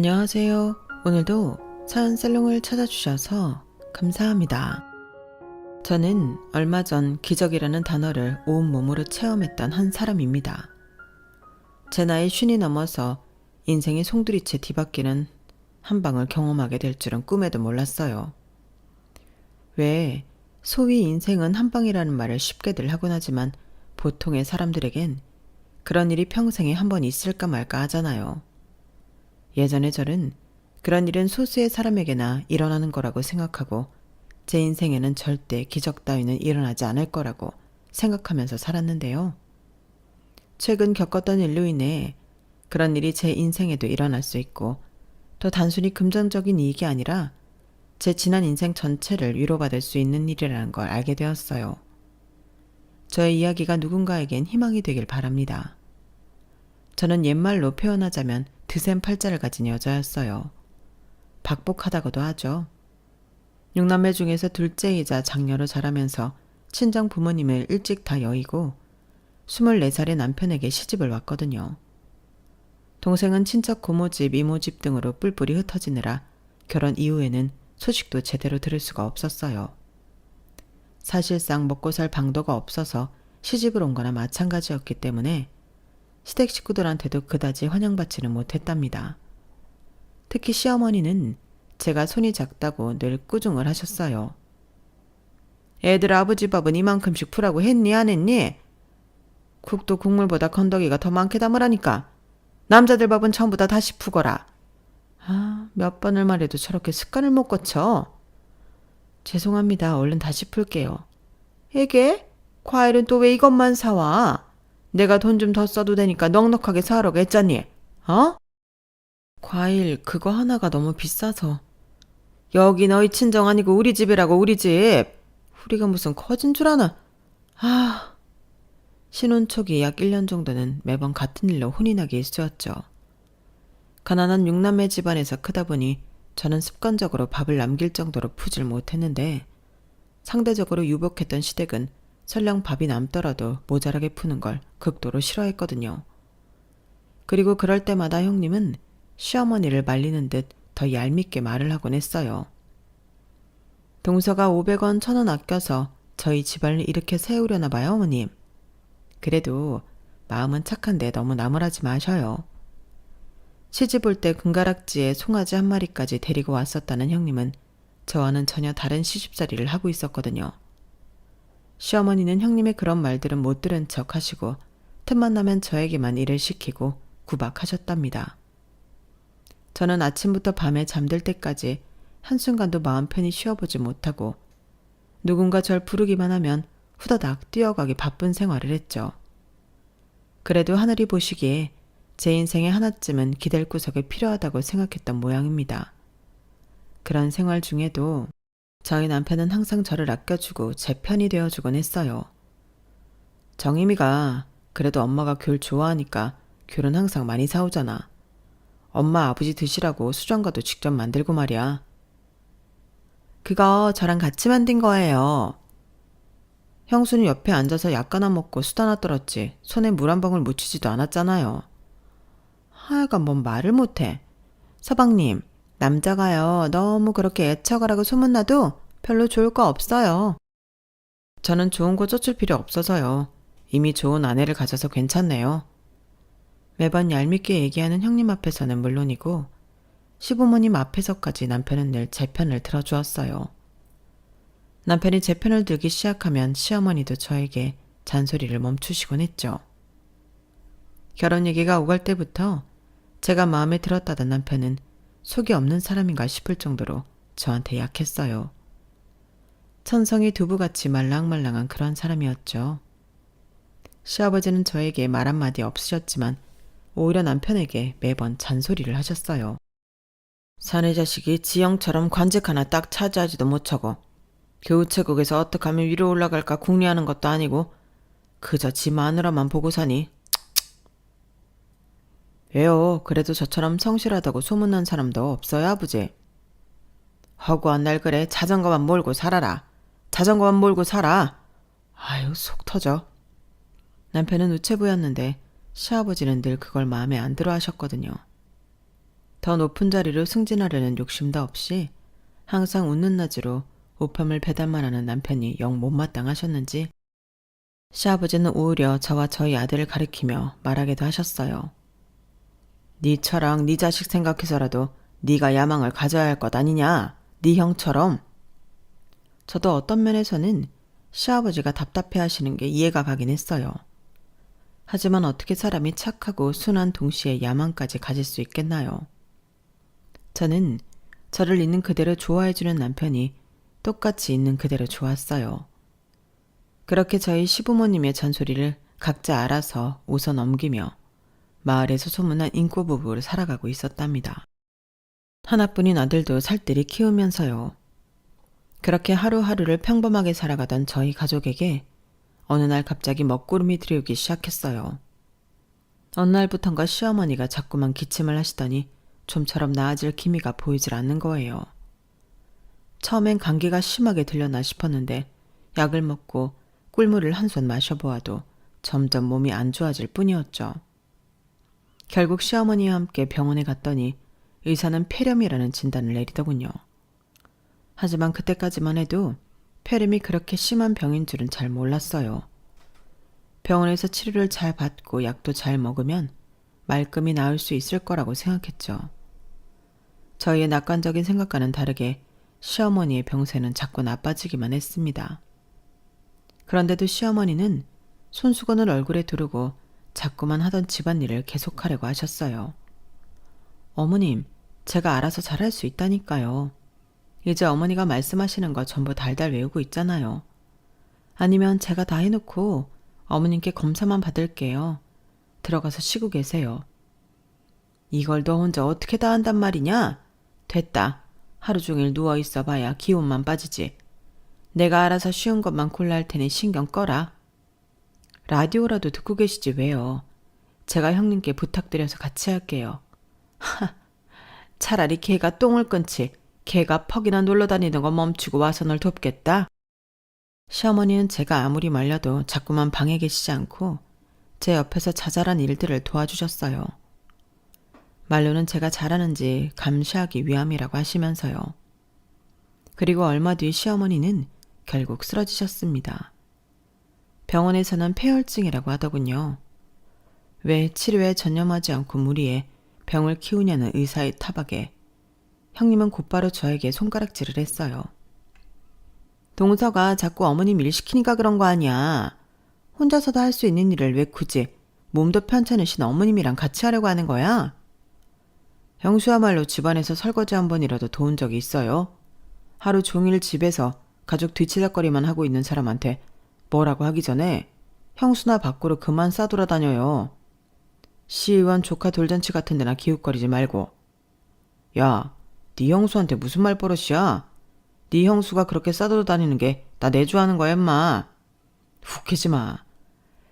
안녕하세요. 오늘도 사연살롱을 찾아주셔서 감사합니다. 저는 얼마 전 기적이라는 단어를 온몸으로 체험했던 한 사람입니다. 제 나이 50이 넘어서 인생의 송두리째 뒤바뀌는 한 방을 경험하게 될 줄은 꿈에도 몰랐어요. 왜 소위 인생은 한 방이라는 말을 쉽게들 하곤 하지만 보통의 사람들에겐 그런 일이 평생에 한 번 있을까 말까 하잖아요. 예전에 저는 그런 일은 소수의 사람에게나 일어나는 거라고 생각하고 제 인생에는 절대 기적 따위는 일어나지 않을 거라고 생각하면서 살았는데요. 최근 겪었던 일로 인해 그런 일이 제 인생에도 일어날 수 있고 또 단순히 금전적인 이익이 아니라 제 지난 인생 전체를 위로받을 수 있는 일이라는 걸 알게 되었어요. 저의 이야기가 누군가에겐 희망이 되길 바랍니다. 저는 옛말로 표현하자면 드센 팔자를 가진 여자였어요. 박복하다고도 하죠. 6남매 중에서 둘째이자 장녀로 자라면서 친정 부모님을 일찍 다 여의고 24살의 남편에게 시집을 왔거든요. 동생은 친척 고모집, 이모집 등으로 뿔뿔이 흩어지느라 결혼 이후에는 소식도 제대로 들을 수가 없었어요. 사실상 먹고 살 방도가 없어서 시집을 온 거나 마찬가지였기 때문에 시댁 식구들한테도 그다지 환영받지는 못했답니다. 특히 시어머니는 제가 손이 작다고 늘 꾸중을 하셨어요. 애들 아버지 밥은 이만큼씩 푸라고 했니 안 했니? 국도 국물보다 건더기가 더 많게 담으라니까. 남자들 밥은 전부 다 다시 푸거라. 몇 번을 말해도 저렇게 습관을 못 고쳐. 죄송합니다. 얼른 다시 풀게요. 에게? 과일은 또 왜 이것만 사와? 내가 돈 좀 더 써도 되니까 넉넉하게 사라고 했잖니. 어? 과일 그거 하나가 너무 비싸서. 여기 너희 친정 아니고 우리 집이라고 우리 집. 우리가 무슨 커진 줄 아나. 신혼 초기 약 1년 정도는 매번 같은 일로 혼이 나기 일쑤였죠. 가난한 6남매 집안에서 크다 보니 저는 습관적으로 밥을 남길 정도로 푸질 못했는데 상대적으로 유복했던 시댁은 설령 밥이 남더라도 모자라게 푸는 걸 극도로 싫어했거든요. 그리고 그럴 때마다 형님은 시어머니를 말리는 듯 더 얄밉게 말을 하곤 했어요. 동서가 500원, 1000원 아껴서 저희 집안을 이렇게 세우려나 봐요, 어머님. 그래도 마음은 착한데 너무 나무라지 마셔요. 시집 올 때 금가락지에 송아지 한 마리까지 데리고 왔었다는 형님은 저와는 전혀 다른 시집살이를 하고 있었거든요. 시어머니는 형님의 그런 말들은 못 들은 척 하시고 틈만 나면 저에게만 일을 시키고 구박하셨답니다. 저는 아침부터 밤에 잠들 때까지 한순간도 마음 편히 쉬어보지 못하고 누군가 절 부르기만 하면 후다닥 뛰어가기 바쁜 생활을 했죠. 그래도 하늘이 보시기에 제 인생에 하나쯤은 기댈 구석이 필요하다고 생각했던 모양입니다. 그런 생활 중에도 저희 남편은 항상 저를 아껴주고 제 편이 되어주곤 했어요. 정임이가 그래도 엄마가 귤 좋아하니까 귤은 항상 많이 사오잖아. 엄마 아버지 드시라고 수정과도 직접 만들고 말이야. 그거 저랑 같이 만든 거예요. 형수는 옆에 앉아서 약 하나 먹고 수다 하나 떨었지 손에 물 한 방울 묻히지도 않았잖아요. 하여간 뭔 말을 못해. 서방님, 남자가요 너무 그렇게 애처가라고 소문나도 별로 좋을 거 없어요. 저는 좋은 거 쫓을 필요 없어서요. 이미 좋은 아내를 가져서 괜찮네요. 매번 얄밉게 얘기하는 형님 앞에서는 물론이고 시부모님 앞에서까지 남편은 늘 제 편을 들어주었어요. 남편이 제 편을 들기 시작하면 시어머니도 저에게 잔소리를 멈추시곤 했죠. 결혼 얘기가 오갈 때부터 제가 마음에 들었다던 남편은 속이 없는 사람인가 싶을 정도로 저한테 약했어요. 천성이 두부같이 말랑말랑한 그런 사람이었죠. 시아버지는 저에게 말 한마디 없으셨지만 오히려 남편에게 매번 잔소리를 하셨어요. 사내 자식이 지형처럼 관직 하나 딱 차지하지도 못하고 교우체국에서 어떻게 하면 위로 올라갈까 궁리하는 것도 아니고 그저 지 마누라만 보고 사니. 왜요? 그래도 저처럼 성실하다고 소문난 사람도 없어요, 아버지. 허구한 날 그래 자전거만 몰고 살아라. 자전거만 몰고 살아. 아유 속 터져. 남편은 우체부였는데 시아버지는 늘 그걸 마음에 안 들어 하셨거든요. 더 높은 자리로 승진하려는 욕심도 없이 항상 웃는 낮으로 우편물 배달만 하는 남편이 영 못마땅하셨는지 시아버지는 오히려 저와 저희 아들을 가리키며 말하기도 하셨어요. 네 처랑 네 자식 생각해서라도 네가 야망을 가져야 할 것 아니냐? 네 형처럼. 저도 어떤 면에서는 시아버지가 답답해하시는 게 이해가 가긴 했어요. 하지만 어떻게 사람이 착하고 순한 동시에 야망까지 가질 수 있겠나요? 저는 저를 있는 그대로 좋아해주는 남편이 똑같이 있는 그대로 좋았어요. 그렇게 저희 시부모님의 잔소리를 각자 알아서 웃어 넘기며 마을에서 소문난 인꼬 부부를 살아가고 있었답니다. 하나뿐인 아들도 살뜰히 키우면서요. 그렇게 하루하루를 평범하게 살아가던 저희 가족에게 어느 날 갑자기 먹구름이 들이오기 시작했어요. 어느 날부턴가 시어머니가 자꾸만 기침을 하시더니 좀처럼 나아질 기미가 보이질 않는 거예요. 처음엔 감기가 심하게 들렸나 싶었는데 약을 먹고 꿀물을 한 손 마셔보아도 점점 몸이 안 좋아질 뿐이었죠. 결국 시어머니와 함께 병원에 갔더니 의사는 폐렴이라는 진단을 내리더군요. 하지만 그때까지만 해도 폐렴이 그렇게 심한 병인 줄은 잘 몰랐어요. 병원에서 치료를 잘 받고 약도 잘 먹으면 말끔히 나을 수 있을 거라고 생각했죠. 저희의 낙관적인 생각과는 다르게 시어머니의 병세는 자꾸 나빠지기만 했습니다. 그런데도 시어머니는 손수건을 얼굴에 두르고 자꾸만 하던 집안일을 계속하려고 하셨어요. 어머님, 제가 알아서 잘할 수 있다니까요. 이제 어머니가 말씀하시는 거 전부 달달 외우고 있잖아요. 아니면 제가 다 해놓고 어머님께 검사만 받을게요. 들어가서 쉬고 계세요. 이걸 너 혼자 어떻게 다 한단 말이냐? 됐다. 하루 종일 누워있어 봐야 기운만 빠지지. 내가 알아서 쉬운 것만 골라 할 테니 신경 꺼라. 라디오라도 듣고 계시지 왜요? 제가 형님께 부탁드려서 같이 할게요. 하, 차라리 걔가 똥을 끊지. 걔가 퍽이나 놀러다니는 거 멈추고 와서 널 돕겠다. 시어머니는 제가 아무리 말려도 자꾸만 방에 계시지 않고 제 옆에서 자잘한 일들을 도와주셨어요. 말로는 제가 잘하는지 감시하기 위함이라고 하시면서요. 그리고 얼마 뒤 시어머니는 결국 쓰러지셨습니다. 병원에서는 폐혈증이라고 하더군요. 왜 치료에 전념하지 않고 무리해 병을 키우냐는 의사의 타박에 형님은 곧바로 저에게 손가락질을 했어요. 동서가 자꾸 어머님 일 시키니까 그런 거 아니야. 혼자서도 할 수 있는 일을 왜 굳이 몸도 편찮으신 어머님이랑 같이 하려고 하는 거야? 형수야말로 집안에서 설거지 한 번이라도 도운 적이 있어요? 하루 종일 집에서 가족 뒤치다거리만 하고 있는 사람한테 뭐라고 하기 전에 형수나 밖으로 그만 싸돌아다녀요. 시의원 조카 돌잔치 같은 데나 기웃거리지 말고. 야, 네 형수한테 무슨 말버릇이야? 네 형수가 그렇게 싸돌아다니는 게 나 내조하는 거야 임마. 웃기지 마.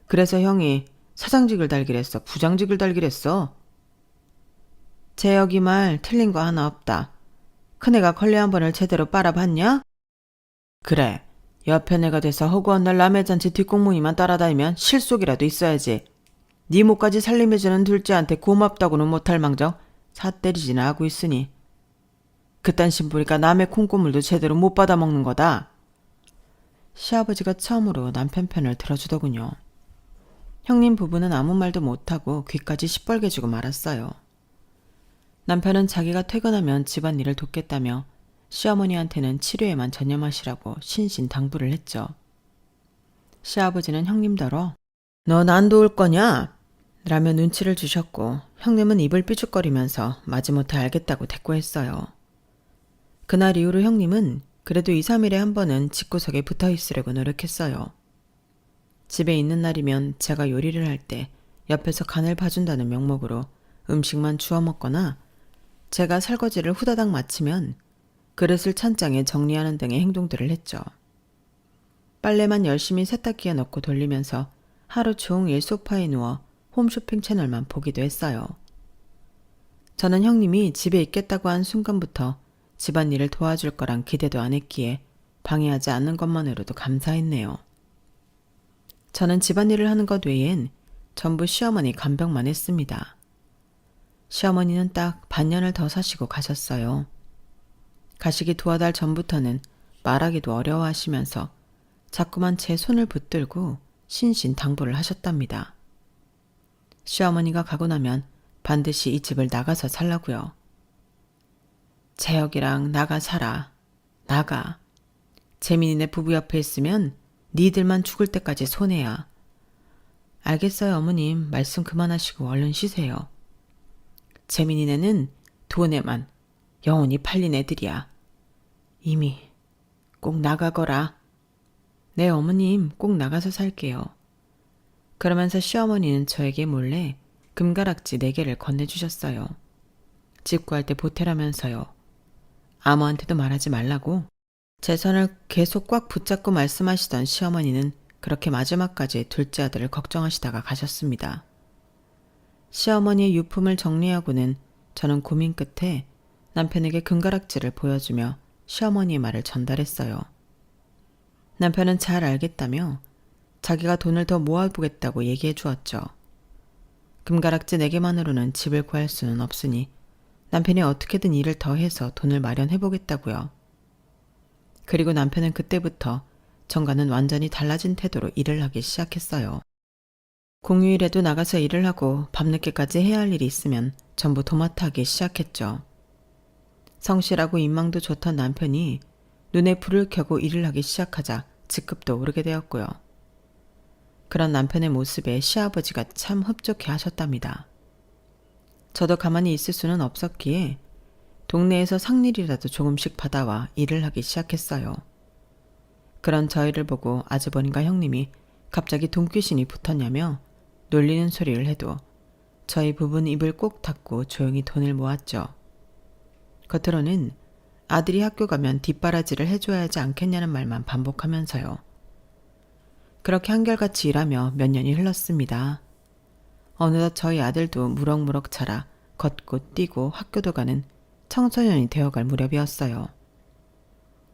그래서 형이 사장직을 달기랬어? 부장직을 달기랬어? 제 여기 말 틀린 거 하나 없다. 큰애가 걸레 한 번을 제대로 빨아봤냐? 그래. 옆에 내가 돼서 허구한 날 남의 잔치 뒷공무니만 따라다니면 실속이라도 있어야지. 네 목까지 살림해주는 둘째한테 고맙다고는 못할 망정 삿때리지나 하고 있으니 그딴 심부니까 남의 콩고물도 제대로 못 받아먹는 거다. 시아버지가 처음으로 남편 편을 들어주더군요. 형님 부부는 아무 말도 못하고 귀까지 시뻘게 주고 말았어요. 남편은 자기가 퇴근하면 집안일을 돕겠다며 시어머니한테는 치료에만 전념하시라고 신신당부를 했죠. 시아버지는 형님더러 넌 안 도울 거냐? 라며 눈치를 주셨고 형님은 입을 삐죽거리면서 마지못해 알겠다고 대꾸했어요. 그날 이후로 형님은 그래도 2, 3일에 한 번은 집구석에 붙어 있으려고 노력했어요. 집에 있는 날이면 제가 요리를 할 때 옆에서 간을 봐준다는 명목으로 음식만 주워 먹거나 제가 설거지를 후다닥 마치면 그릇을 찬장에 정리하는 등의 행동들을 했죠. 빨래만 열심히 세탁기에 넣고 돌리면서 하루 종일 소파에 누워 홈쇼핑 채널만 보기도 했어요. 저는 형님이 집에 있겠다고 한 순간부터 집안일을 도와줄 거란 기대도 안 했기에 방해하지 않는 것만으로도 감사했네요. 저는 집안일을 하는 것 외엔 전부 시어머니 간병만 했습니다. 시어머니는 딱 반년을 더 사시고 가셨어요. 가시기 두어 달 전부터는 말하기도 어려워하시면서 자꾸만 제 손을 붙들고 신신당부를 하셨답니다. 시어머니가 가고 나면 반드시 이 집을 나가서 살라고요. 재혁이랑 나가 살아. 나가. 재민이네 부부 옆에 있으면 니들만 죽을 때까지 손해야. 알겠어요, 어머님. 말씀 그만하시고 얼른 쉬세요. 재민이네는 돈에만 영혼이 팔린 애들이야. 이미 꼭 나가거라. 네, 어머님, 꼭 나가서 살게요. 그러면서 시어머니는 저에게 몰래 금가락지 4개를 건네주셨어요. 집 구할 때 보태라면서요. 아무한테도 말하지 말라고. 제 손을 계속 꽉 붙잡고 말씀하시던 시어머니는 그렇게 마지막까지 둘째 아들을 걱정하시다가 가셨습니다. 시어머니의 유품을 정리하고는 저는 고민 끝에 남편에게 금가락지를 보여주며 시어머니의 말을 전달했어요. 남편은 잘 알겠다며 자기가 돈을 더 모아보겠다고 얘기해 주었죠. 금가락지 4개만으로는 집을 구할 수는 없으니 남편이 어떻게든 일을 더 해서 돈을 마련해 보겠다고요. 그리고 남편은 그때부터 전과는 완전히 달라진 태도로 일을 하기 시작했어요. 공휴일에도 나가서 일을 하고 밤늦게까지 해야 할 일이 있으면 전부 도맡아 하기 시작했죠. 성실하고 인망도 좋던 남편이 눈에 불을 켜고 일을 하기 시작하자 직급도 오르게 되었고요. 그런 남편의 모습에 시아버지가 참 흡족해 하셨답니다. 저도 가만히 있을 수는 없었기에 동네에서 상일이라도 조금씩 받아와 일을 하기 시작했어요. 그런 저희를 보고 아주버님과 형님이 갑자기 돈귀신이 붙었냐며 놀리는 소리를 해도 저희 부부는 입을 꼭 닫고 조용히 돈을 모았죠. 겉으로는 아들이 학교 가면 뒷바라지를 해줘야 하지 않겠냐는 말만 반복하면서요. 그렇게 한결같이 일하며 몇 년이 흘렀습니다. 어느덧 저희 아들도 무럭무럭 자라 걷고 뛰고 학교도 가는 청소년이 되어갈 무렵이었어요.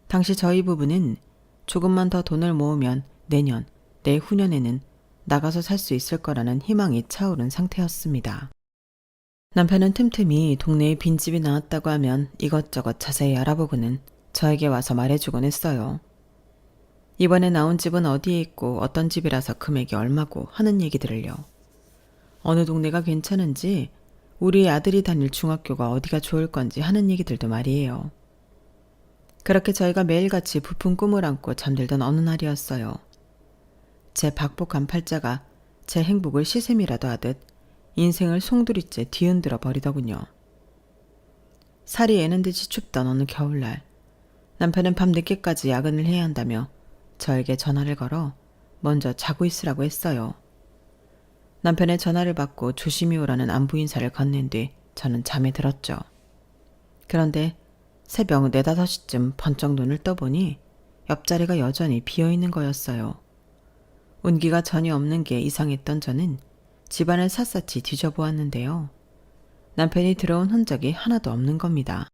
당시 저희 부부는 조금만 더 돈을 모으면 내년, 내후년에는 나가서 살 수 있을 거라는 희망이 차오른 상태였습니다. 남편은 틈틈이 동네에 빈집이 나왔다고 하면 이것저것 자세히 알아보고는 저에게 와서 말해주곤 했어요. 이번에 나온 집은 어디에 있고 어떤 집이라서 금액이 얼마고 하는 얘기들을요. 어느 동네가 괜찮은지 우리 아들이 다닐 중학교가 어디가 좋을 건지 하는 얘기들도 말이에요. 그렇게 저희가 매일같이 부푼 꿈을 안고 잠들던 어느 날이었어요. 제 박복한 팔자가 제 행복을 시샘이라도 하듯 인생을 송두리째 뒤흔들어 버리더군요. 살이 애는 듯이 춥던 어느 겨울날, 남편은 밤 늦게까지 야근을 해야 한다며 저에게 전화를 걸어 먼저 자고 있으라고 했어요. 남편의 전화를 받고 조심히 오라는 안부 인사를 건넨 뒤 저는 잠에 들었죠. 그런데 새벽 4, 5시쯤 번쩍 눈을 떠보니 옆자리가 여전히 비어있는 거였어요. 운기가 전혀 없는 게 이상했던 저는 집안을 샅샅이 뒤져보았는데요. 남편이 들어온 흔적이 하나도 없는 겁니다.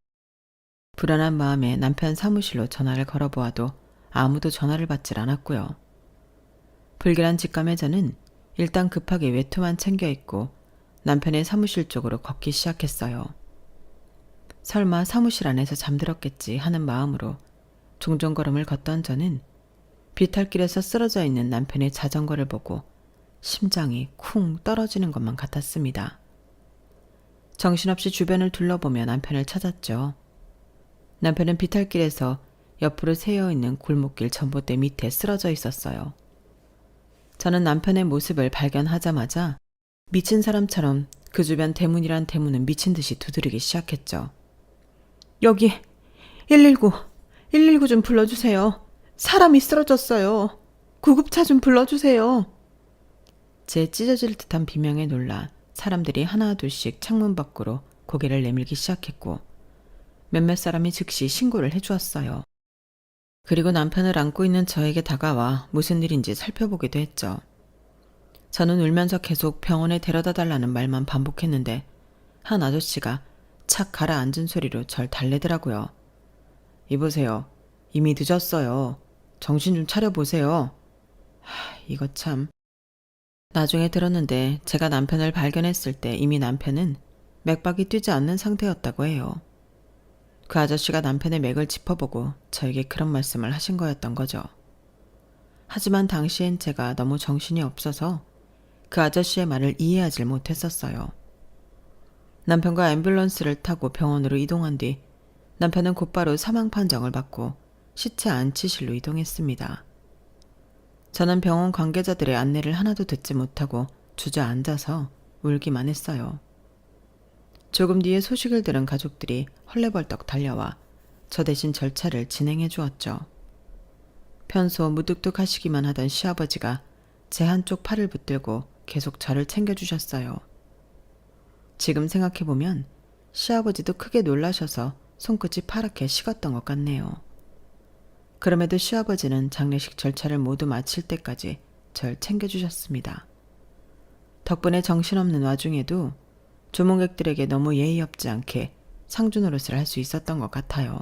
불안한 마음에 남편 사무실로 전화를 걸어보아도 아무도 전화를 받질 않았고요. 불길한 직감에 저는 일단 급하게 외투만 챙겨 입고 남편의 사무실 쪽으로 걷기 시작했어요. 설마 사무실 안에서 잠들었겠지 하는 마음으로 종종 걸음을 걷던 저는 비탈길에서 쓰러져 있는 남편의 자전거를 보고 심장이 쿵 떨어지는 것만 같았습니다. 정신없이 주변을 둘러보며 남편을 찾았죠. 남편은 비탈길에서 옆으로 새어있는 골목길 전봇대 밑에 쓰러져 있었어요. 저는 남편의 모습을 발견하자마자 미친 사람처럼 그 주변 대문이란 대문은 미친 듯이 두드리기 시작했죠. 여기 119 좀 불러주세요. 사람이 쓰러졌어요. 구급차 좀 불러주세요. 제 찢어질 듯한 비명에 놀라 사람들이 하나 둘씩 창문 밖으로 고개를 내밀기 시작했고 몇몇 사람이 즉시 신고를 해주었어요. 그리고 남편을 안고 있는 저에게 다가와 무슨 일인지 살펴보기도 했죠. 저는 울면서 계속 병원에 데려다 달라는 말만 반복했는데 한 아저씨가 착 가라앉은 소리로 절 달래더라고요. 이보세요. 이미 늦었어요. 정신 좀 차려보세요. 이거 참. 나중에 들었는데 제가 남편을 발견했을 때 이미 남편은 맥박이 뛰지 않는 상태였다고 해요. 그 아저씨가 남편의 맥을 짚어보고 저에게 그런 말씀을 하신 거였던 거죠. 하지만 당시엔 제가 너무 정신이 없어서 그 아저씨의 말을 이해하지 못했었어요. 남편과 앰뷸런스를 타고 병원으로 이동한 뒤 남편은 곧바로 사망 판정을 받고 시체 안치실로 이동했습니다. 저는 병원 관계자들의 안내를 하나도 듣지 못하고 주저앉아서 울기만 했어요. 조금 뒤에 소식을 들은 가족들이 헐레벌떡 달려와 저 대신 절차를 진행해 주었죠. 평소 무뚝뚝하시기만 하던 시아버지가 제 한쪽 팔을 붙들고 계속 저를 챙겨주셨어요. 지금 생각해보면 시아버지도 크게 놀라셔서 손끝이 파랗게 식었던 것 같네요. 그럼에도 시아버지는 장례식 절차를 모두 마칠 때까지 절 챙겨주셨습니다. 덕분에 정신없는 와중에도 조문객들에게 너무 예의 없지 않게 상주 노릇을 할 수 있었던 것 같아요.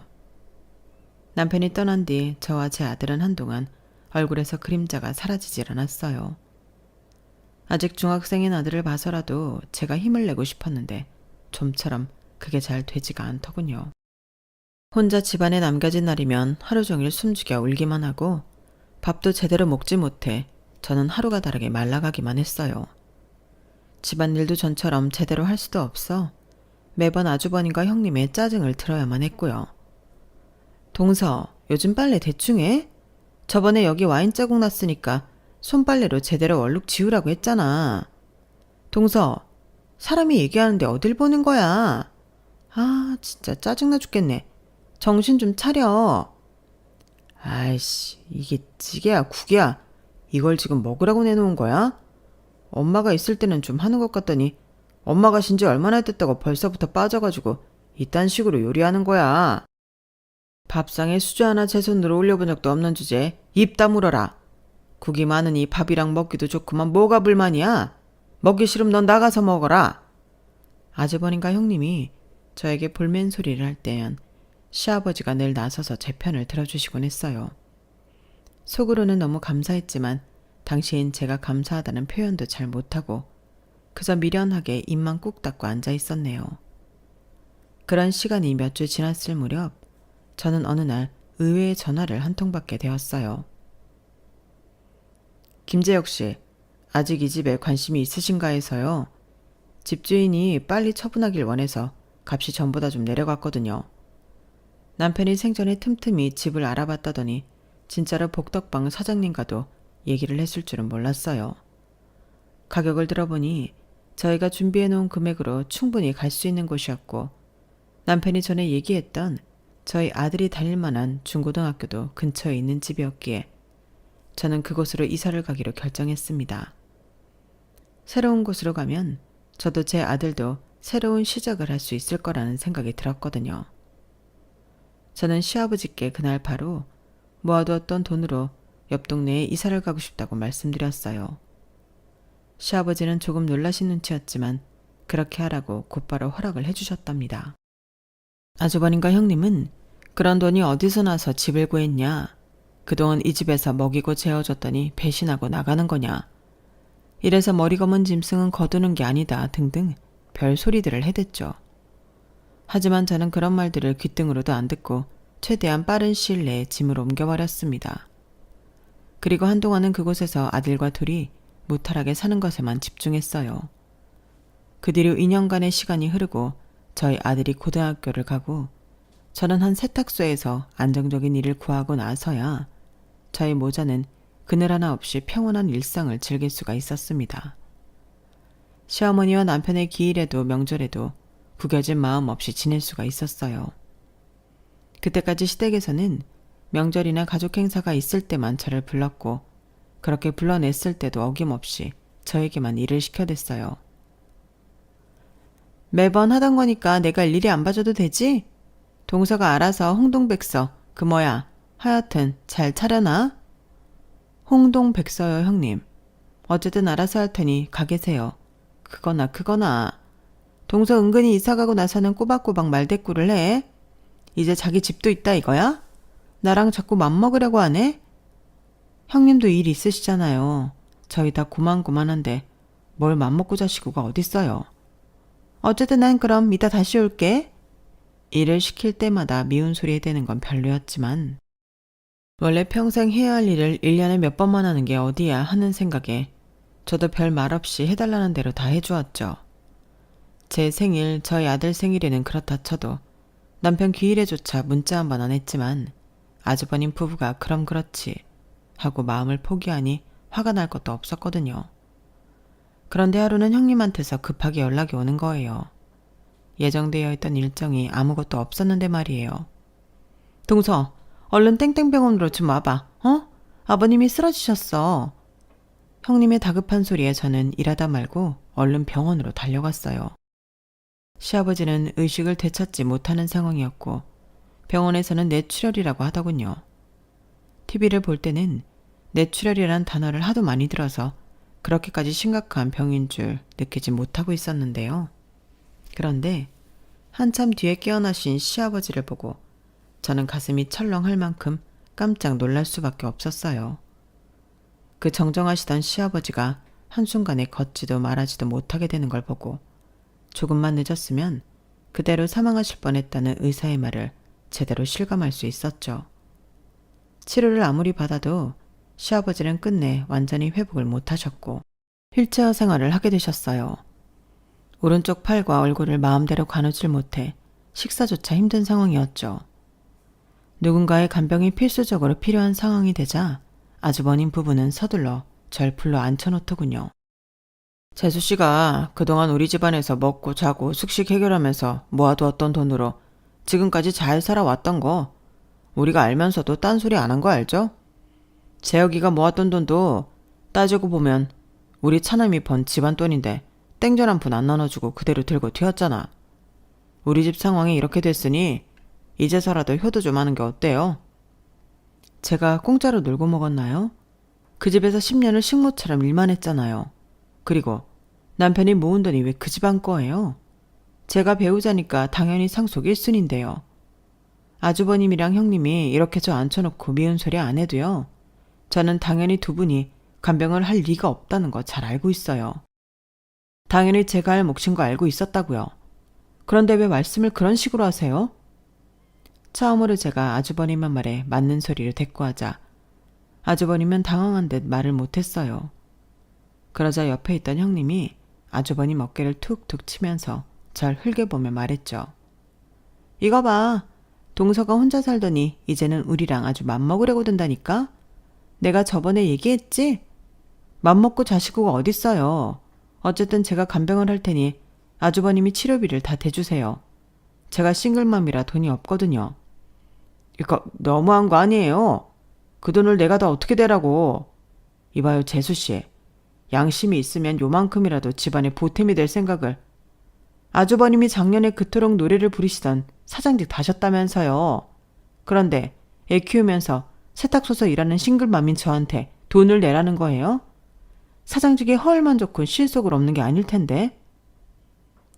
남편이 떠난 뒤 저와 제 아들은 한동안 얼굴에서 그림자가 사라지질 않았어요. 아직 중학생인 아들을 봐서라도 제가 힘을 내고 싶었는데 좀처럼 그게 잘 되지가 않더군요. 혼자 집안에 남겨진 날이면 하루 종일 숨죽여 울기만 하고 밥도 제대로 먹지 못해 저는 하루가 다르게 말라가기만 했어요. 집안일도 전처럼 제대로 할 수도 없어 매번 아주버님과 형님의 짜증을 들어야만 했고요. 동서, 요즘 빨래 대충 해? 저번에 여기 와인 자국 났으니까 손빨래로 제대로 얼룩 지우라고 했잖아. 동서, 사람이 얘기하는데 어딜 보는 거야? 아, 진짜 짜증나 죽겠네. 정신 좀 차려. 아이씨, 이게 찌개야 국이야. 이걸 지금 먹으라고 내놓은 거야? 엄마가 있을 때는 좀 하는 것 같더니 엄마가 쉰 지 얼마나 됐다고 벌써부터 빠져가지고 이딴 식으로 요리하는 거야. 밥상에 수저 하나 제 손으로 올려본 적도 없는 주제에 입 다물어라. 국이 많으니 밥이랑 먹기도 좋구만 뭐가 불만이야? 먹기 싫으면 넌 나가서 먹어라. 아주버님과 형님이 저에게 볼멘 소리를 할 때면 시아버지가 늘 나서서 제 편을 들어주시곤 했어요. 속으로는 너무 감사했지만 당시엔 제가 감사하다는 표현도 잘 못하고 그저 미련하게 입만 꾹 닫고 앉아 있었네요. 그런 시간이 몇 주 지났을 무렵 저는 어느 날 의외의 전화를 한 통 받게 되었어요. 김재혁 씨, 아직 이 집에 관심이 있으신가 해서요. 집주인이 빨리 처분하길 원해서 값이 전보다 좀 내려갔거든요. 남편이 생전에 틈틈이 집을 알아봤다더니 진짜로 복덕방 사장님과도 얘기를 했을 줄은 몰랐어요. 가격을 들어보니 저희가 준비해놓은 금액으로 충분히 갈 수 있는 곳이었고 남편이 전에 얘기했던 저희 아들이 다닐 만한 중고등학교도 근처에 있는 집이었기에 저는 그곳으로 이사를 가기로 결정했습니다. 새로운 곳으로 가면 저도 제 아들도 새로운 시작을 할 수 있을 거라는 생각이 들었거든요. 저는 시아버지께 그날 바로 모아두었던 돈으로 옆 동네에 이사를 가고 싶다고 말씀드렸어요. 시아버지는 조금 놀라신 눈치였지만 그렇게 하라고 곧바로 허락을 해주셨답니다. 아주버님과 형님은 그런 돈이 어디서 나서 집을 구했냐? 그동안 이 집에서 먹이고 재워줬더니 배신하고 나가는 거냐? 이래서 머리 검은 짐승은 거두는 게 아니다 등등 별 소리들을 해댔죠. 하지만 저는 그런 말들을 귓등으로도 안 듣고 최대한 빠른 시일 내에 짐을 옮겨버렸습니다. 그리고 한동안은 그곳에서 아들과 둘이 무탈하게 사는 것에만 집중했어요. 그 뒤로 2년간의 시간이 흐르고 저희 아들이 고등학교를 가고 저는 한 세탁소에서 안정적인 일을 구하고 나서야 저희 모자는 그늘 하나 없이 평온한 일상을 즐길 수가 있었습니다. 시어머니와 남편의 기일에도 명절에도 구겨진 마음 없이 지낼 수가 있었어요. 그때까지 시댁에서는 명절이나 가족 행사가 있을 때만 저를 불렀고 그렇게 불러냈을 때도 어김없이 저에게만 일을 시켜댔어요. 매번 하던 거니까 내가 일일이 안 봐줘도 되지? 동서가 알아서 홍동백서 하여튼 잘 차려놔? 홍동백서요 형님. 어쨌든 알아서 할 테니 가 계세요. 그거나 동서 은근히 이사가고 나서는 꼬박꼬박 말대꾸를 해. 이제 자기 집도 있다 이거야? 나랑 자꾸 맘먹으려고 하네? 형님도 일 있으시잖아요. 저희 다 고만고만한데 뭘 맘먹고 자시고가 어딨어요. 어쨌든 난 그럼 이따 다시 올게. 일을 시킬 때마다 미운 소리 해대는 건 별로였지만 원래 평생 해야 할 일을 1년에 몇 번만 하는 게 어디야 하는 생각에 저도 별 말 없이 해달라는 대로 다 해주었죠. 제 생일, 저희 아들 생일에는 그렇다 쳐도 남편 기일에조차 문자 한 번 안 했지만 아주버님 부부가 그럼 그렇지 하고 마음을 포기하니 화가 날 것도 없었거든요. 그런데 하루는 형님한테서 급하게 연락이 오는 거예요. 예정되어 있던 일정이 아무것도 없었는데 말이에요. 동서, 얼른 땡땡병원으로 좀 와봐. 아버님이 쓰러지셨어. 형님의 다급한 소리에 저는 일하다 말고 얼른 병원으로 달려갔어요. 시아버지는 의식을 되찾지 못하는 상황이었고 병원에서는 뇌출혈이라고 하더군요. TV를 볼 때는 뇌출혈이란 단어를 하도 많이 들어서 그렇게까지 심각한 병인 줄 느끼지 못하고 있었는데요. 그런데 한참 뒤에 깨어나신 시아버지를 보고 저는 가슴이 철렁할 만큼 깜짝 놀랄 수밖에 없었어요. 그 정정하시던 시아버지가 한순간에 걷지도 말하지도 못하게 되는 걸 보고 조금만 늦었으면 그대로 사망하실 뻔했다는 의사의 말을 제대로 실감할 수 있었죠. 치료를 아무리 받아도 시아버지는 끝내 완전히 회복을 못하셨고 휠체어 생활을 하게 되셨어요. 오른쪽 팔과 얼굴을 마음대로 가누질 못해 식사조차 힘든 상황이었죠. 누군가의 간병이 필수적으로 필요한 상황이 되자 아주버님 부부는 서둘러 절 불러 앉혀놓더군요. 재수씨가 그동안 우리 집안에서 먹고 자고 숙식 해결하면서 모아두었던 돈으로 지금까지 잘 살아왔던 거 우리가 알면서도 딴소리 안 한 거 알죠? 재혁이가 모았던 돈도 따지고 보면 우리 차남이 번 집안 돈인데 땡전 한 푼 안 나눠주고 그대로 들고 튀었잖아. 우리 집 상황이 이렇게 됐으니 이제서라도 효도 좀 하는 게 어때요? 제가 공짜로 놀고 먹었나요? 그 집에서 10년을 식모처럼 일만 했잖아요. 그리고 남편이 모은 돈이 왜 그 집안 거예요? 제가 배우자니까 당연히 상속 1순인데요. 아주버님이랑 형님이 이렇게 저 앉혀놓고 미운 소리 안 해도요. 저는 당연히 두 분이 간병을 할 리가 없다는 거 잘 알고 있어요. 당연히 제가 할 몫인 거 알고 있었다고요. 그런데 왜 말씀을 그런 식으로 하세요? 처음으로 제가 아주버님의 말에 맞는 소리를 대꾸하자 아주버님은 당황한 듯 말을 못했어요. 그러자 옆에 있던 형님이 아주버님 어깨를 툭툭 치면서 절 흘겨보며 말했죠. 이거 봐. 동서가 혼자 살더니 이제는 우리랑 아주 맘먹으려고 든다니까? 내가 저번에 얘기했지? 맘먹고 자시고가 어딨어요. 어쨌든 제가 간병을 할 테니 아주버님이 치료비를 다 대주세요. 제가 싱글맘이라 돈이 없거든요. 이거 너무한 거 아니에요? 그 돈을 내가 다 어떻게 대라고. 이봐요 재수씨. 양심이 있으면 요만큼이라도 집안에 보탬이 될 생각을. 아주버님이 작년에 그토록 노래를 부리시던 사장직 다셨다면서요. 그런데 애 키우면서 세탁소서 일하는 싱글맘인 저한테 돈을 내라는 거예요? 사장직이 허울만 좋고 실속을 없는 게 아닐 텐데.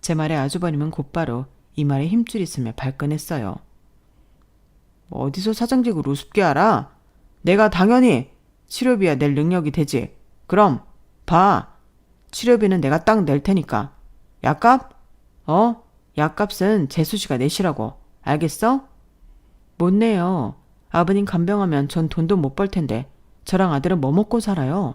제 말에 아주버님은 곧바로 이 말에 힘줄 있으며 발끈했어요. 어디서 사장직을 우습게 알아? 내가 당연히 치료비야 낼 능력이 되지. 그럼 봐. 치료비는 내가 딱 낼 테니까. 약값? 약값은 재수씨가 내시라고. 알겠어? 못 내요. 아버님 간병하면 전 돈도 못 벌 텐데 저랑 아들은 뭐 먹고 살아요?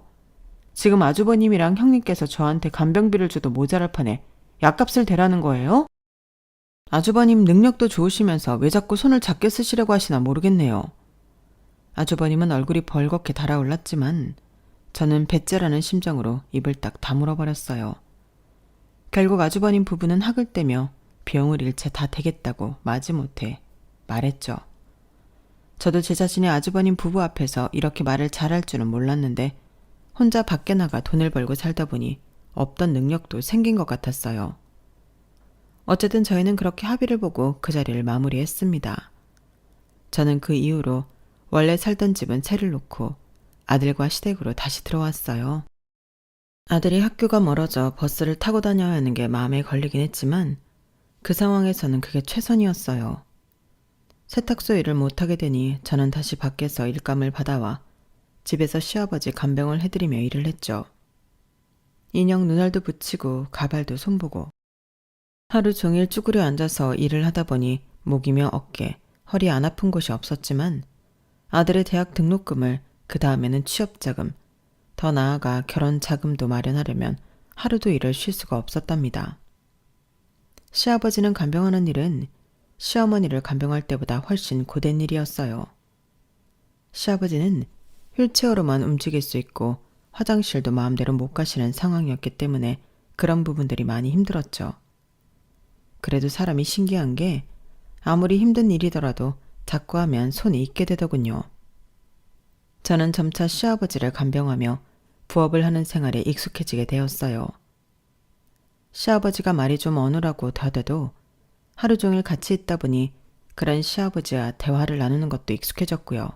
지금 아주버님이랑 형님께서 저한테 간병비를 줘도 모자랄 판에 약값을 대라는 거예요? 아주버님 능력도 좋으시면서 왜 자꾸 손을 작게 쓰시려고 하시나 모르겠네요. 아주버님은 얼굴이 벌겋게 달아올랐지만 저는 배째라는 심정으로 입을 딱 다물어버렸어요. 결국 아주버님 부부는 학을 떼며 비용을 일체 다 대겠다고 마지못해 말했죠. 저도 제 자신의 아주버님 부부 앞에서 이렇게 말을 잘할 줄은 몰랐는데 혼자 밖에 나가 돈을 벌고 살다 보니 없던 능력도 생긴 것 같았어요. 어쨌든 저희는 그렇게 합의를 보고 그 자리를 마무리했습니다. 저는 그 이후로 원래 살던 집은 채를 놓고 아들과 시댁으로 다시 들어왔어요. 아들이 학교가 멀어져 버스를 타고 다녀야 하는 게 마음에 걸리긴 했지만 그 상황에서는 그게 최선이었어요. 세탁소 일을 못하게 되니 저는 다시 밖에서 일감을 받아와 집에서 시아버지 간병을 해드리며 일을 했죠. 인형 눈알도 붙이고 가발도 손보고 하루 종일 쭈그려 앉아서 일을 하다 보니 목이며 어깨, 허리 안 아픈 곳이 없었지만 아들의 대학 등록금을, 그 다음에는 취업자금, 더 나아가 결혼 자금도 마련하려면 하루도 일을 쉴 수가 없었답니다. 시아버지는 간병하는 일은 시어머니를 간병할 때보다 훨씬 고된 일이었어요. 시아버지는 휠체어로만 움직일 수 있고 화장실도 마음대로 못 가시는 상황이었기 때문에 그런 부분들이 많이 힘들었죠. 그래도 사람이 신기한 게 아무리 힘든 일이더라도 자꾸 하면 손이 있게 되더군요. 저는 점차 시아버지를 간병하며 부업을 하는 생활에 익숙해지게 되었어요. 시아버지가 말이 좀 어눌하고 더뎌도 하루 종일 같이 있다 보니 그런 시아버지와 대화를 나누는 것도 익숙해졌고요.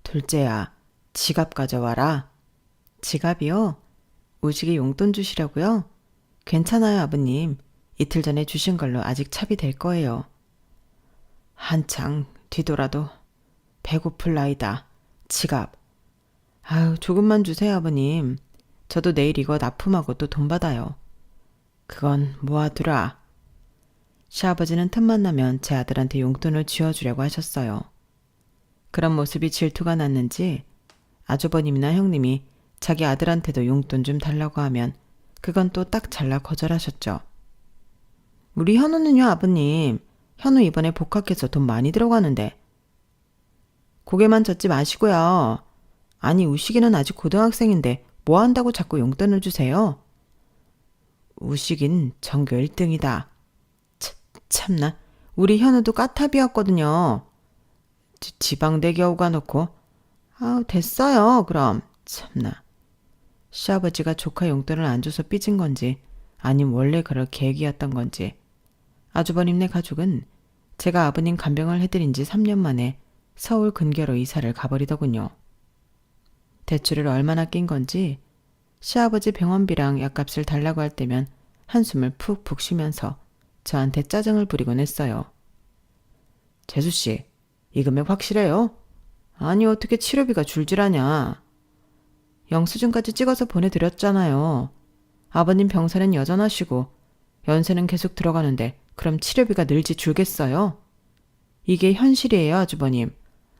둘째야, 지갑 가져와라. 지갑이요? 우식이 용돈 주시라고요? 괜찮아요, 아버님. 이틀 전에 주신 걸로 아직 차비 될 거예요. 한창 뒤돌아도 배고플 나이다. 지갑. 아유, 조금만 주세요, 아버님. 저도 내일 이거 납품하고 또 돈 받아요. 그건 모아두라. 시아버지는 틈만 나면 제 아들한테 용돈을 쥐어주려고 하셨어요. 그런 모습이 질투가 났는지 아주버님이나 형님이 자기 아들한테도 용돈 좀 달라고 하면 그건 또 딱 잘라 거절하셨죠. 우리 현우는요, 아버님. 현우 이번에 복학해서 돈 많이 들어가는데. 고개만 젓지 마시고요. 아니, 우식이는 아직 고등학생인데 뭐 한다고 자꾸 용돈을 주세요? 우식인 전교 1등이다. 참나, 우리 현우도 까탑이었거든요. 지방대 겨우 가놓고. 아우, 됐어요, 그럼. 참나. 시아버지가 조카 용돈을 안 줘서 삐진 건지 아님 원래 그럴 계획이었던 건지 아주버님네 가족은 제가 아버님 간병을 해드린 지 3년 만에 서울 근교로 이사를 가버리더군요. 대출을 얼마나 낀 건지 시아버지 병원비랑 약값을 달라고 할 때면 한숨을 푹푹 쉬면서 저한테 짜증을 부리곤 했어요. 재수씨, 이 금액 확실해요? 아니, 어떻게 치료비가 줄질하냐. 영수증까지 찍어서 보내드렸잖아요. 아버님 병사는 여전하시고 연세는 계속 들어가는데 그럼 치료비가 늘지 줄겠어요? 이게 현실이에요, 아주버님.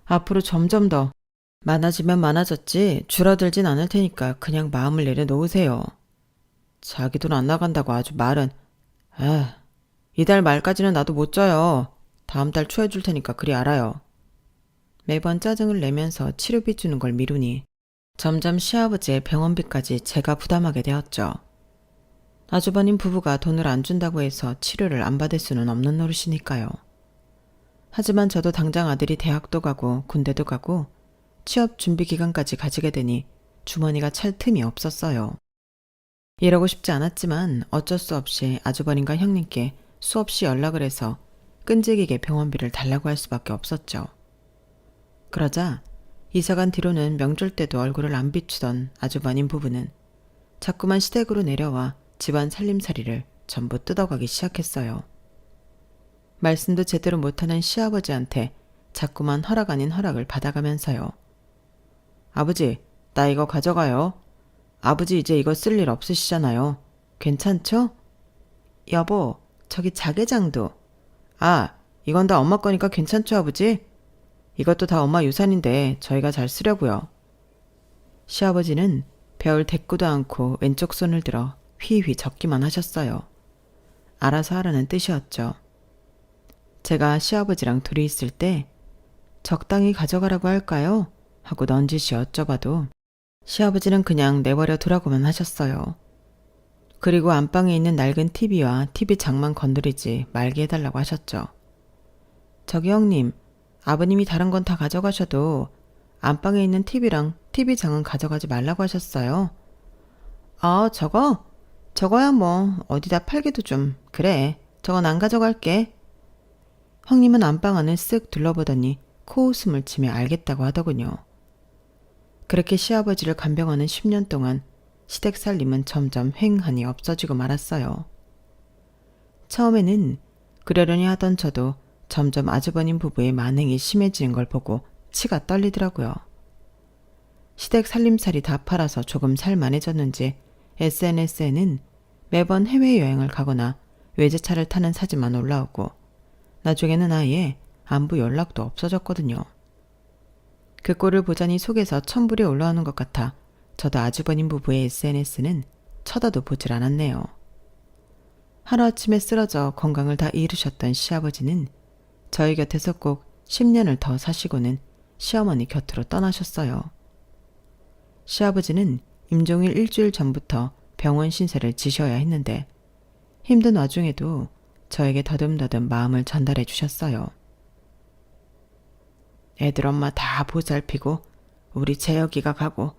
앞으로 점점 더 많아지면 많아졌지 줄어들진 않을 테니까 그냥 마음을 내려놓으세요. 자기 돈 안 나간다고 아주 말은. 이달 말까지는 나도 못 져요. 다음 달 초에 줄 테니까 그리 알아요. 매번 짜증을 내면서 치료비 주는 걸 미루니 점점 시아버지의 병원비까지 제가 부담하게 되었죠. 아주버님 부부가 돈을 안 준다고 해서 치료를 안 받을 수는 없는 노릇이니까요. 하지만 저도 당장 아들이 대학도 가고 군대도 가고 취업 준비 기간까지 가지게 되니 주머니가 찰 틈이 없었어요. 이러고 싶지 않았지만 어쩔 수 없이 아주버님과 형님께 수없이 연락을 해서 끈질기게 병원비를 달라고 할 수밖에 없었죠. 그러자 이사간 뒤로는 명절 때도 얼굴을 안 비추던 아주버님 부부는 자꾸만 시댁으로 내려와 집안 살림살이를 전부 뜯어가기 시작했어요. 말씀도 제대로 못하는 시아버지한테 자꾸만 허락 아닌 허락을 받아가면서요. 아버지, 나 이거 가져가요. 아버지 이제 이거 쓸 일 없으시잖아요. 괜찮죠? 여보, 저기 자개장도. 이건 다 엄마 거니까 괜찮죠, 아버지? 이것도 다 엄마 유산인데 저희가 잘 쓰려고요. 시아버지는 별 대꾸도 않고 왼쪽 손을 들어 휘휘 적기만 하셨어요. 알아서 하라는 뜻이었죠. 제가 시아버지랑 둘이 있을 때 적당히 가져가라고 할까요? 하고 넌지시 여쭤봐도 시아버지는 그냥 내버려 두라고만 하셨어요. 그리고 안방에 있는 낡은 TV와 TV 장만 건드리지 말게 해달라고 하셨죠. 저기 형님, 아버님이 다른 건 다 가져가셔도 안방에 있는 TV랑 TV 장은 가져가지 말라고 하셨어요. 저거? 저거야 뭐 어디다 팔기도 좀 그래. 저건 안 가져갈게. 형님은 안방 안을 쓱 둘러보더니 코웃음을 치며 알겠다고 하더군요. 그렇게 시아버지를 간병하는 10년 동안 시댁 살림은 점점 횡하니 없어지고 말았어요. 처음에는 그러려니 하던 저도 점점 아주버님 부부의 만행이 심해지는 걸 보고 치가 떨리더라고요. 시댁 살림살이 다 팔아서 조금 살만해졌는지 SNS에는 매번 해외여행을 가거나 외제차를 타는 사진만 올라오고 나중에는 아예 안부 연락도 없어졌거든요. 그 꼴을 보자니 속에서 천불이 올라오는 것 같아 저도 아주버님 부부의 SNS는 쳐다도 보질 않았네요. 하루아침에 쓰러져 건강을 다 잃으셨던 시아버지는 저희 곁에서 꼭 10년을 더 사시고는 시어머니 곁으로 떠나셨어요. 시아버지는 임종일 일주일 전부터 병원 신세를 지셔야 했는데 힘든 와중에도 저에게 더듬더듬 마음을 전달해 주셨어요. 애들 엄마 다 보살피고 우리 재혁이가 가고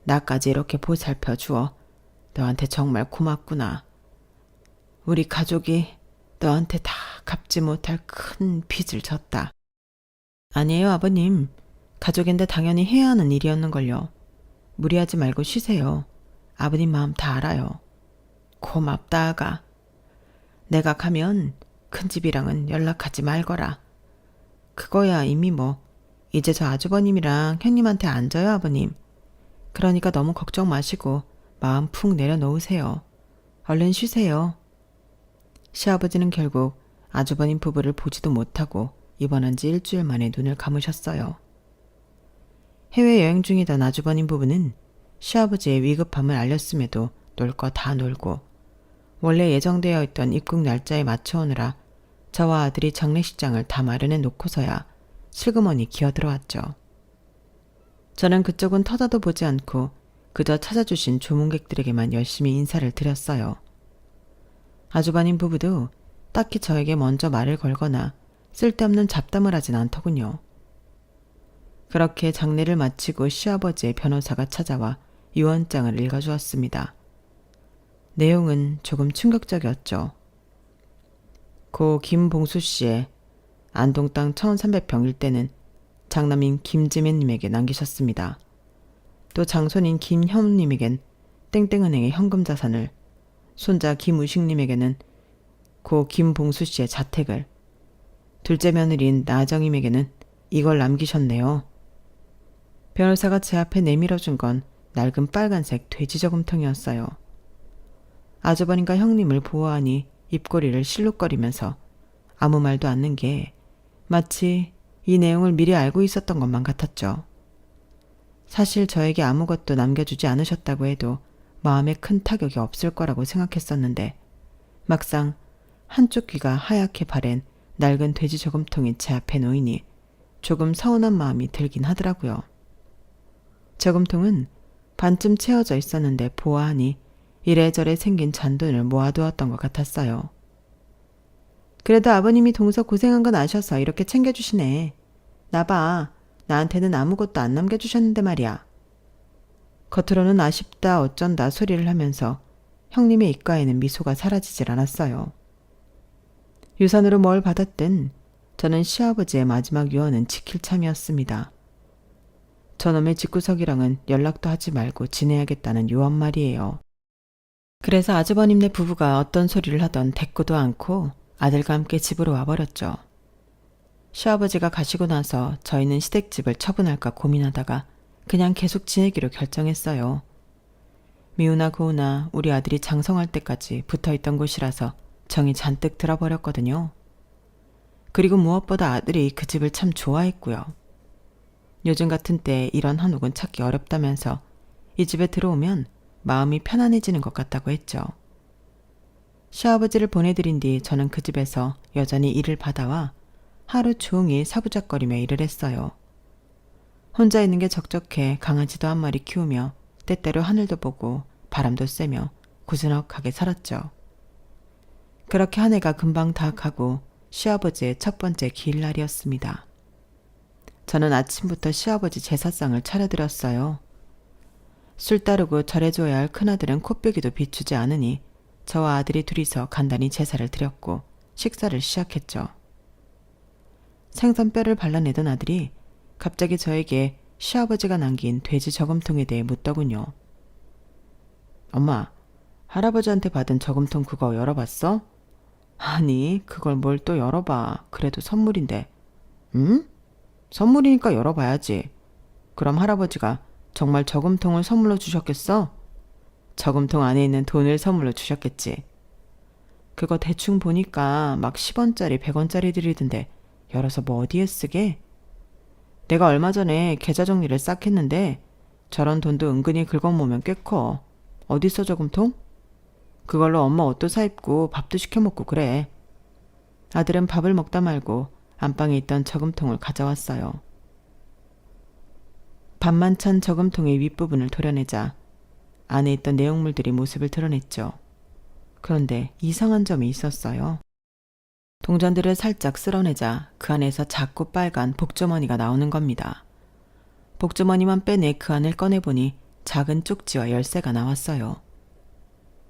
나까지 이렇게 보살펴 주어 너한테 정말 고맙구나. 우리 가족이 너한테 다 갚지 못할 큰 빚을 졌다. 아니에요, 아버님. 가족인데 당연히 해야 하는 일이었는걸요. 무리하지 말고 쉬세요. 아버님 마음 다 알아요. 고맙다, 아가. 내가 가면 큰집이랑은 연락하지 말거라. 그거야 이미 뭐 이제 저 아주버님이랑 형님한테 앉아요, 아버님. 그러니까 너무 걱정 마시고 마음 푹 내려놓으세요. 얼른 쉬세요. 시아버지는 결국 아주버님 부부를 보지도 못하고 입원한 지 일주일 만에 눈을 감으셨어요. 해외여행 중이던 아주버님 부부는 시아버지의 위급함을 알렸음에도 놀 거 다 놀고 원래 예정되어 있던 입국 날짜에 맞춰오느라 저와 아들이 장례식장을 다 마련해 놓고서야 슬그머니 기어들어왔죠. 저는 그쪽은 터다도 보지 않고 그저 찾아주신 조문객들에게만 열심히 인사를 드렸어요. 아주버님 부부도 딱히 저에게 먼저 말을 걸거나 쓸데없는 잡담을 하진 않더군요. 그렇게 장례를 마치고 시아버지의 변호사가 찾아와 유언장을 읽어주었습니다. 내용은 조금 충격적이었죠. 고 김봉수 씨의 안동 땅 1300평 일대는 장남인 김지민님에게 남기셨습니다. 또 장손인 김현님에겐 땡땡은행의 현금 자산을, 손자 김우식님에게는 고 김봉수 씨의 자택을, 둘째 며느리인 나정임에게는 이걸 남기셨네요. 변호사가 제 앞에 내밀어준 건 낡은 빨간색 돼지 저금통이었어요. 아주버님과 형님을 보호하니 입꼬리를 실룩거리면서 아무 말도 않는 게 마치 이 내용을 미리 알고 있었던 것만 같았죠. 사실 저에게 아무것도 남겨주지 않으셨다고 해도 마음에 큰 타격이 없을 거라고 생각했었는데 막상 한쪽 귀가 하얗게 바랜 낡은 돼지 저금통이 제 앞에 놓이니 조금 서운한 마음이 들긴 하더라고요. 저금통은 반쯤 채워져 있었는데 보아하니 이래저래 생긴 잔돈을 모아두었던 것 같았어요. 그래도 아버님이 동서 고생한 건 아셔서 이렇게 챙겨주시네. 나봐, 나한테는 아무것도 안 남겨주셨는데 말이야. 겉으로는 아쉽다 어쩐다 소리를 하면서 형님의 입가에는 미소가 사라지질 않았어요. 유산으로 뭘 받았든 저는 시아버지의 마지막 유언은 지킬 참이었습니다. 저놈의 집구석이랑은 연락도 하지 말고 지내야겠다는 유언 말이에요. 그래서 아주버님네 부부가 어떤 소리를 하던 대꾸도 않고 아들과 함께 집으로 와버렸죠. 시아버지가 가시고 나서 저희는 시댁집을 처분할까 고민하다가 그냥 계속 지내기로 결정했어요. 미우나 고우나 우리 아들이 장성할 때까지 붙어있던 곳이라서 정이 잔뜩 들어버렸거든요. 그리고 무엇보다 아들이 그 집을 참 좋아했고요. 요즘 같은 때 이런 한옥은 찾기 어렵다면서 이 집에 들어오면 마음이 편안해지는 것 같다고 했죠. 시아버지를 보내드린 뒤 저는 그 집에서 여전히 일을 받아와 하루 종일 사부작거리며 일을 했어요. 혼자 있는 게 적적해 강아지도 한 마리 키우며 때때로 하늘도 보고 바람도 쐬며 고즈넉하게 살았죠. 그렇게 한 해가 금방 다 가고 시아버지의 첫 번째 기일날이었습니다. 저는 아침부터 시아버지 제사상을 차려드렸어요. 술 따르고 절해줘야 할 큰아들은 코빼기도 비추지 않으니 저와 아들이 둘이서 간단히 제사를 드렸고 식사를 시작했죠. 생선뼈를 발라내던 아들이 갑자기 저에게 시아버지가 남긴 돼지 저금통에 대해 묻더군요. 엄마, 할아버지한테 받은 저금통 그거 열어봤어? 아니, 그걸 뭘 또 열어봐. 그래도 선물인데. 응? 선물이니까 열어봐야지. 그럼 할아버지가 정말 저금통을 선물로 주셨겠어? 저금통 안에 있는 돈을 선물로 주셨겠지. 그거 대충 보니까 막 10원짜리, 100원짜리 들이던데 열어서 뭐 어디에 쓰게? 내가 얼마 전에 계좌 정리를 싹 했는데 저런 돈도 은근히 긁어모으면 꽤 커. 어디 써 저금통? 그걸로 엄마 옷도 사입고 밥도 시켜 먹고 그래. 아들은 밥을 먹다 말고 안방에 있던 저금통을 가져왔어요. 반만 찬 저금통의 윗부분을 도려내자 안에 있던 내용물들이 모습을 드러냈죠. 그런데 이상한 점이 있었어요. 동전들을 살짝 쓸어내자 그 안에서 작고 빨간 복주머니가 나오는 겁니다. 복주머니만 빼내 그 안을 꺼내보니 작은 쪽지와 열쇠가 나왔어요.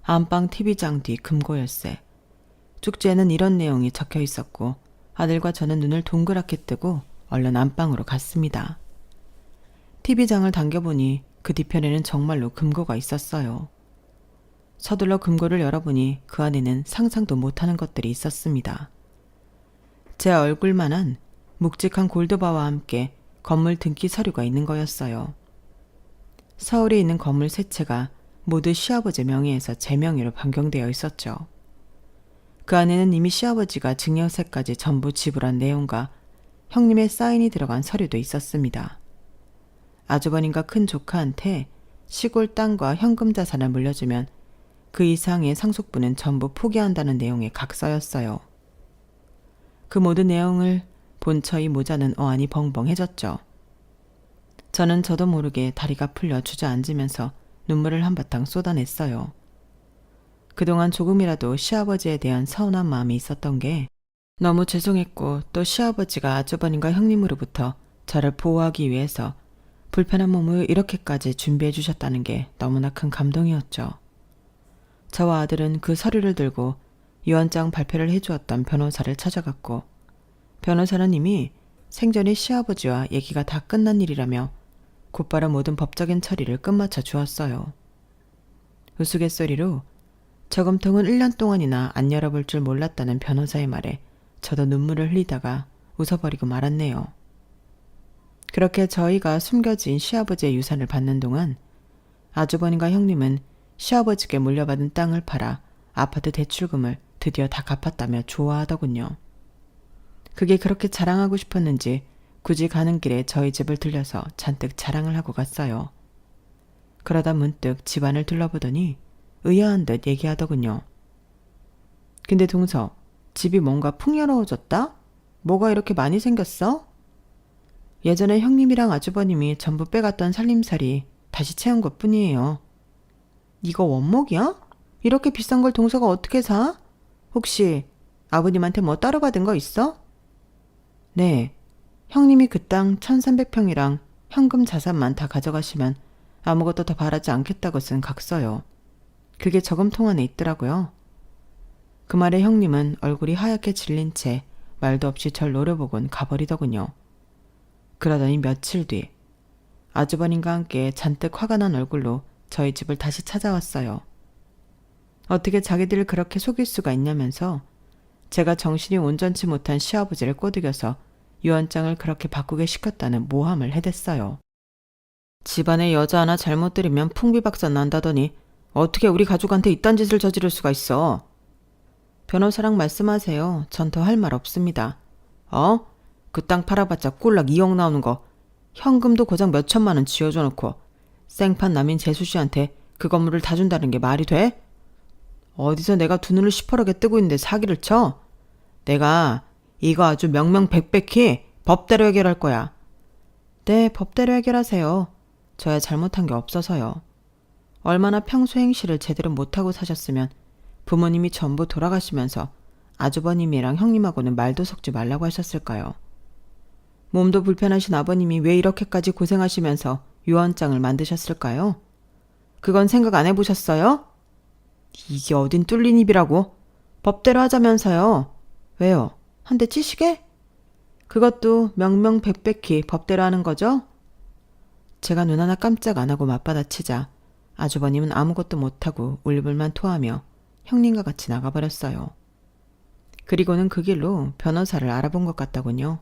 안방 TV장 뒤 금고 열쇠. 쪽지에는 이런 내용이 적혀 있었고 아들과 저는 눈을 동그랗게 뜨고 얼른 안방으로 갔습니다. TV장을 당겨보니 그 뒤편에는 정말로 금고가 있었어요. 서둘러 금고를 열어보니 그 안에는 상상도 못하는 것들이 있었습니다. 제 얼굴만한 묵직한 골드바와 함께 건물 등기 서류가 있는 거였어요. 서울에 있는 건물 세 채가 모두 시아버지 명의에서 제 명의로 변경되어 있었죠. 그 안에는 이미 시아버지가 증여세까지 전부 지불한 내용과 형님의 사인이 들어간 서류도 있었습니다. 아주버님과 큰 조카한테 시골 땅과 현금 자산을 물려주면 그 이상의 상속분은 전부 포기한다는 내용의 각서였어요. 그 모든 내용을 본 저희 모자는 어안이 벙벙해졌죠. 저는 저도 모르게 다리가 풀려 주저앉으면서 눈물을 한바탕 쏟아냈어요. 그동안 조금이라도 시아버지에 대한 서운한 마음이 있었던 게 너무 죄송했고 또 시아버지가 아주버님과 형님으로부터 저를 보호하기 위해서 불편한 몸을 이렇게까지 준비해 주셨다는 게 너무나 큰 감동이었죠. 저와 아들은 그 서류를 들고 유언장 발표를 해주었던 변호사를 찾아갔고 변호사는 이미 생전에 시아버지와 얘기가 다 끝난 일이라며 곧바로 모든 법적인 처리를 끝마쳐 주었어요. 우스갯소리로 저금통은 1년 동안이나 안 열어볼 줄 몰랐다는 변호사의 말에 저도 눈물을 흘리다가 웃어버리고 말았네요. 그렇게 저희가 숨겨진 시아버지의 유산을 받는 동안 아주버님과 형님은 시아버지께 물려받은 땅을 팔아 아파트 대출금을 드디어 다 갚았다며 좋아하더군요. 그게 그렇게 자랑하고 싶었는지 굳이 가는 길에 저희 집을 들려서 잔뜩 자랑을 하고 갔어요. 그러다 문득 집안을 둘러보더니 의아한 듯 얘기하더군요. 근데 동서, 집이 뭔가 풍요로워졌다? 뭐가 이렇게 많이 생겼어? 예전에 형님이랑 아주버님이 전부 빼갔던 살림살이 다시 채운 것 뿐이에요. 이거 원목이야? 이렇게 비싼 걸 동서가 어떻게 사? 혹시 아버님한테 뭐 따로 받은 거 있어? 네, 형님이 그 땅 1300평이랑 현금 자산만 다 가져가시면 아무것도 더 바라지 않겠다고 쓴 각서요. 그게 저금통 안에 있더라고요. 그 말에 형님은 얼굴이 하얗게 질린 채 말도 없이 절 노려보곤 가버리더군요. 그러더니 며칠 뒤 아주버님과 함께 잔뜩 화가 난 얼굴로 저희 집을 다시 찾아왔어요. 어떻게 자기들을 그렇게 속일 수가 있냐면서 제가 정신이 온전치 못한 시아버지를 꼬드겨서 유언장을 그렇게 바꾸게 시켰다는 모함을 해댔어요. 집안에 여자 하나 잘못 들이면 풍비박산 난다더니 어떻게 우리 가족한테 이딴 짓을 저지를 수가 있어? 변호사랑 말씀하세요. 전 더 할 말 없습니다. 그 땅 팔아봤자 꼴락 2억 나오는 거 현금도 고작 몇 천만 원 쥐어줘 놓고 생판 남인 재수씨한테 그 건물을 다 준다는 게 말이 돼? 어디서 내가 두 눈을 시퍼렇게 뜨고 있는데 사기를 쳐? 내가 이거 아주 명명백백히 법대로 해결할 거야. 네, 법대로 해결하세요. 저야 잘못한 게 없어서요. 얼마나 평소 행실을 제대로 못하고 사셨으면 부모님이 전부 돌아가시면서 아주버님이랑 형님하고는 말도 섞지 말라고 하셨을까요? 몸도 불편하신 아버님이 왜 이렇게까지 고생하시면서 유언장을 만드셨을까요? 그건 생각 안 해보셨어요? 이게 어딘 뚫린 입이라고? 법대로 하자면서요. 왜요? 한 대 치시게? 그것도 명명백백히 법대로 하는 거죠? 제가 눈 하나 깜짝 안 하고 맞받아치자 아주버님은 아무것도 못하고 울불만 토하며 형님과 같이 나가버렸어요. 그리고는 그 길로 변호사를 알아본 것 같더군요.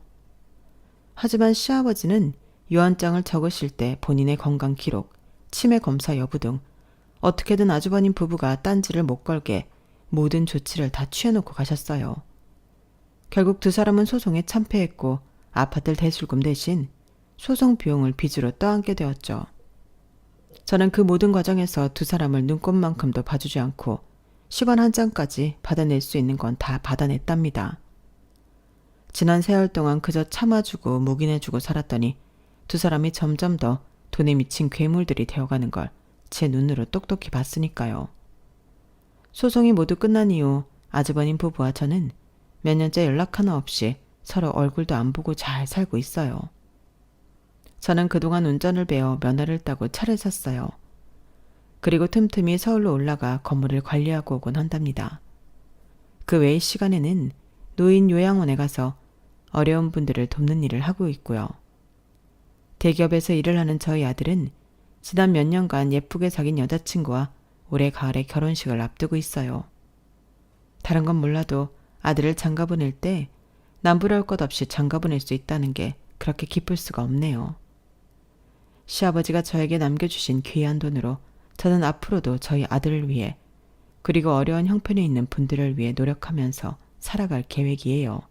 하지만 시아버지는 유언장을 적으실 때 본인의 건강 기록, 치매 검사 여부 등 어떻게든 아주버님 부부가 딴지를 못 걸게 모든 조치를 다 취해놓고 가셨어요. 결국 두 사람은 소송에 참패했고 아파트 대출금 대신 소송 비용을 빚으로 떠안게 되었죠. 저는 그 모든 과정에서 두 사람을 눈꼽만큼도 봐주지 않고 10원 한 장까지 받아낼 수 있는 건 다 받아냈답니다. 지난 세월 동안 그저 참아주고 묵인해주고 살았더니 두 사람이 점점 더 돈에 미친 괴물들이 되어가는 걸 제 눈으로 똑똑히 봤으니까요. 소송이 모두 끝난 이후 아주버님 부부와 저는 몇 년째 연락 하나 없이 서로 얼굴도 안 보고 잘 살고 있어요. 저는 그동안 운전을 배워 면허를 따고 차를 샀어요. 그리고 틈틈이 서울로 올라가 건물을 관리하고 오곤 한답니다. 그 외의 시간에는 노인 요양원에 가서 어려운 분들을 돕는 일을 하고 있고요. 대기업에서 일을 하는 저희 아들은 지난 몇 년간 예쁘게 사귄 여자친구와 올해 가을에 결혼식을 앞두고 있어요. 다른 건 몰라도 아들을 장가 보낼 때 남부러울 것 없이 장가 보낼 수 있다는 게 그렇게 기쁠 수가 없네요. 시아버지가 저에게 남겨주신 귀한 돈으로 저는 앞으로도 저희 아들을 위해 그리고 어려운 형편에 있는 분들을 위해 노력하면서 살아갈 계획이에요.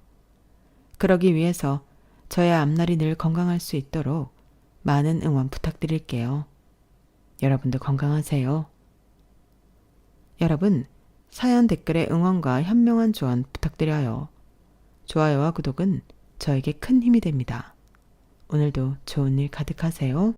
그러기 위해서 저의 앞날이 늘 건강할 수 있도록 많은 응원 부탁드릴게요. 여러분도 건강하세요. 여러분, 사연 댓글에 응원과 현명한 조언 부탁드려요. 좋아요와 구독은 저에게 큰 힘이 됩니다. 오늘도 좋은 일 가득하세요.